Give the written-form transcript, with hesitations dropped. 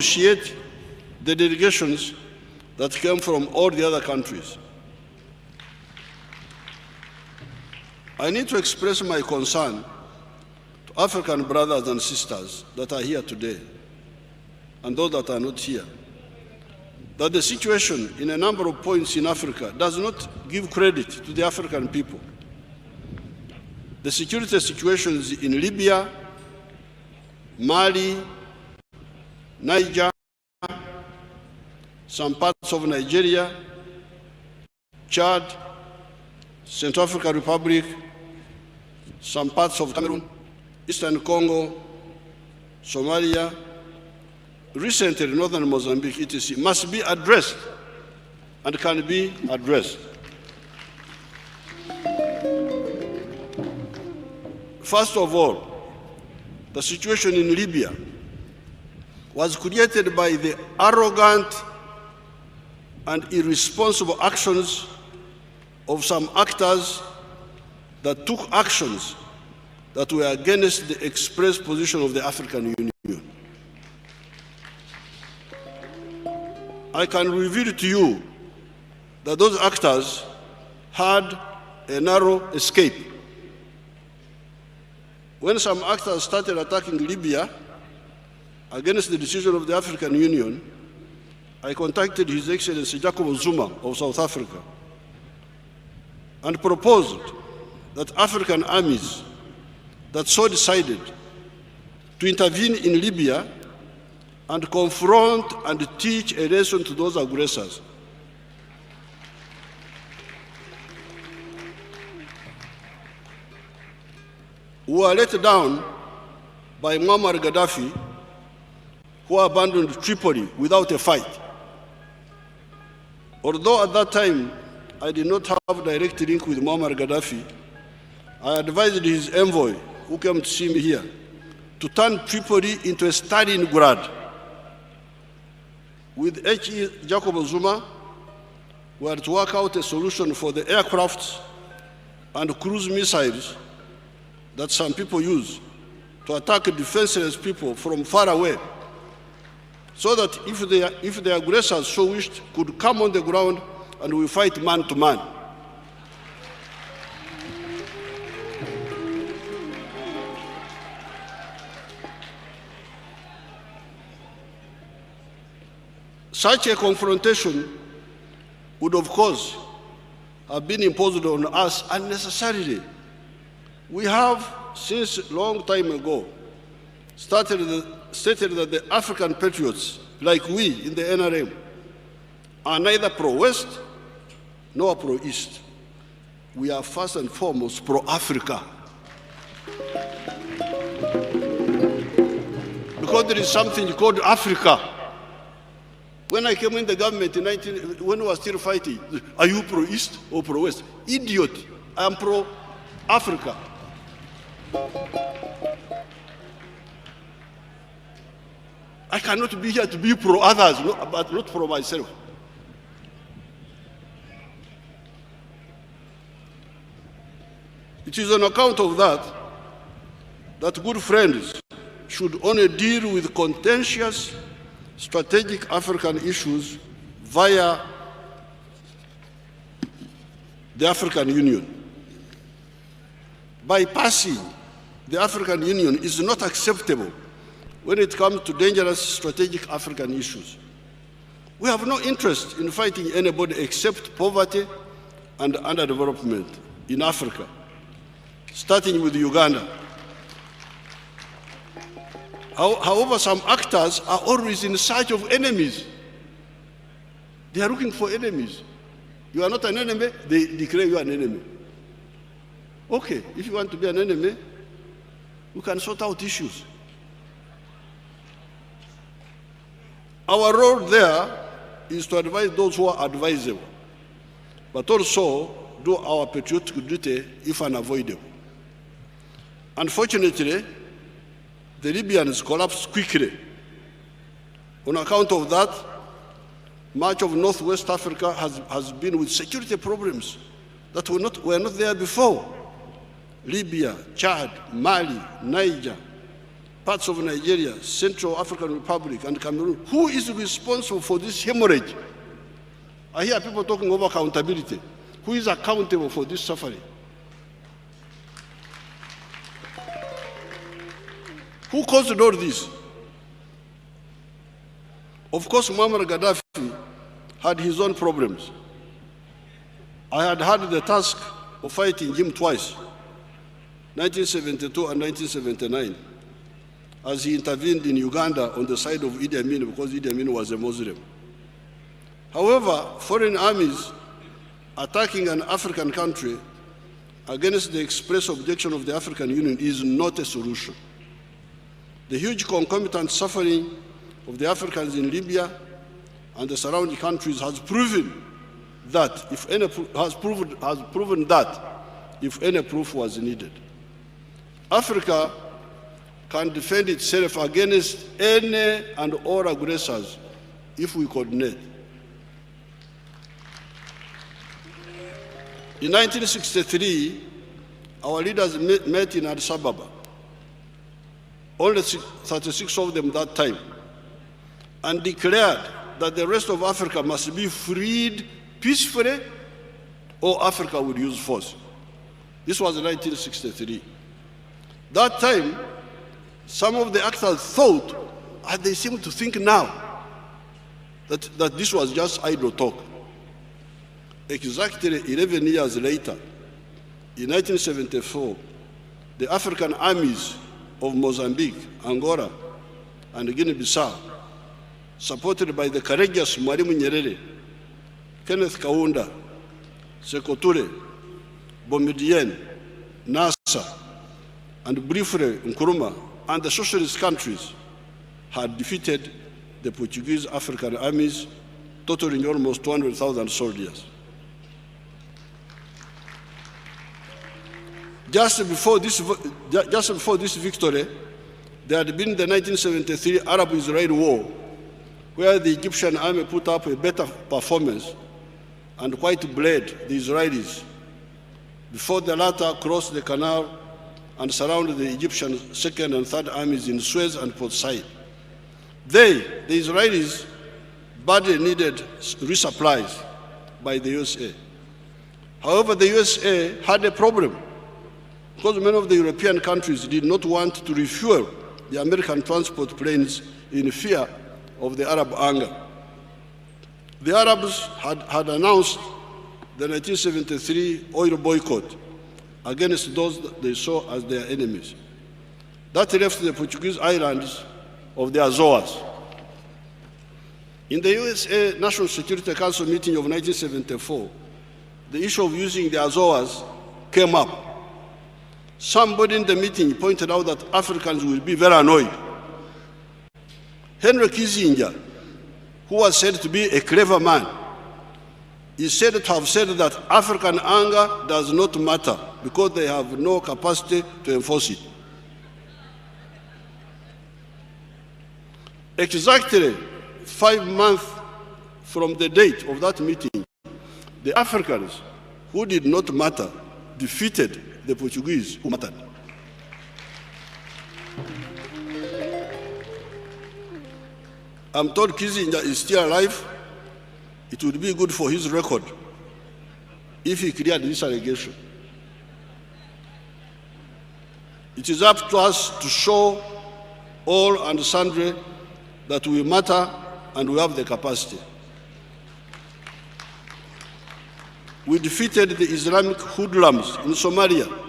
appreciate the delegations that came from all the other countries. I need to express my concern to African brothers and sisters that are here today and those that are not here, that the situation in a number of points in Africa does not give credit to the African people. The security situations in Libya, Mali, Niger, some parts of Nigeria, Chad, Central African Republic, some parts of Cameroon, Eastern Congo, Somalia, recently northern Mozambique, etc., must be addressed and can be addressed. First of all, the situation in Libya was created by the arrogant and irresponsible actions of some actors that took actions that were against the express position of the African Union. I can reveal to you that those actors had a narrow escape. When some actors started attacking Libya against the decision of the African Union, I contacted His Excellency Jacob Zuma of South Africa and proposed that African armies that so decided to intervene in Libya and confront and teach a lesson to those aggressors. We were let down by Muammar Gaddafi, who abandoned Tripoli without a fight. Although at that time I did not have direct link with Muammar Gaddafi, I advised his envoy, who came to see me here, to turn Tripoli into a Stalingrad. With H.E. Jacob Zuma, we had to work out a solution for the aircrafts and cruise missiles that some people use to attack defenseless people from far away, so that if the aggressors so wished, could come on the ground and we fight man to man. Such a confrontation would, of course, have been imposed on us unnecessarily. We have, since a long time ago, stated that the African patriots, like we in the NRM, are neither pro-West nor pro-East. We are first and foremost pro-Africa. Because there is something called Africa. When I came in the government when we were still fighting, are you pro-East or pro-West? Idiot, I am pro-Africa. I cannot be here to be pro-others, but not pro myself. It is on account of that good friends should only deal with contentious, strategic African issues via the African Union. Bypassing the African Union is not acceptable when it comes to dangerous strategic African issues. We have no interest in fighting anybody except poverty and underdevelopment in Africa, starting with Uganda. However, some actors are always in search of enemies. They are looking for enemies. You are not an enemy, they declare you an enemy. Okay, if you want to be an enemy, we can sort out issues. Our role there is to advise those who are advisable, but also do our patriotic duty if unavoidable. Unfortunately, the Libyans collapsed quickly. On account of that, much of Northwest Africa has been with security problems that were not there before. Libya, Chad, Mali, Niger, parts of Nigeria, Central African Republic, and Cameroon. Who is responsible for this hemorrhage? I hear people talking about accountability. Who is accountable for this suffering? Who caused all this? Of course, Muammar Gaddafi had his own problems. I had the task of fighting him twice, 1972 and 1979, as he intervened in Uganda on the side of Idi Amin because Idi Amin was a Muslim. However, foreign armies attacking an African country against the express objection of the African Union is not a solution. The huge concomitant suffering of the Africans in Libya and the surrounding countries has proven that if any proof was needed. Africa can defend itself against any and all aggressors if we coordinate. In 1963, our leaders met in Addis Ababa. Only 36 of them that time, and declared that the rest of Africa must be freed peacefully or Africa would use force. This was in 1963. That time, some of the actors thought, and they seem to think now, that this was just idle talk. Exactly 11 years later, in 1974, the African armies of Mozambique, Angola, and Guinea-Bissau, supported by the courageous Mwalimu Nyerere, Kenneth Kaunda, Sekou Toure, Boumediene, Nasser, and briefly Nkrumah, and the socialist countries had defeated the Portuguese African armies, totaling almost 200,000 soldiers. Just before this victory, there had been the 1973 Arab-Israeli War, where the Egyptian army put up a better performance and quite bled the Israelis before the latter crossed the canal and surrounded the Egyptian second and third armies in Suez and Port Said. The Israelis, badly needed resupplies by the USA. However, the USA had a problem, because many of the European countries did not want to refuel the American transport planes in fear of the Arab anger. The Arabs had announced the 1973 oil boycott against those they saw as their enemies. That left the Portuguese islands of the Azores. In the USA National Security Council meeting of 1974, the issue of using the Azores came up. Somebody in the meeting pointed out that Africans will be very annoyed. Henry Kissinger, who was said to be a clever man, is said to have said that African anger does not matter because they have no capacity to enforce it. Exactly 5 months from the date of that meeting, the Africans who did not matter defeated the Portuguese who mattered. I'm told Kissinger is still alive. It would be good for his record if he cleared this allegation. It is up to us to show all and sundry that we matter and we have the capacity. We defeated the Islamic hoodlums in Somalia.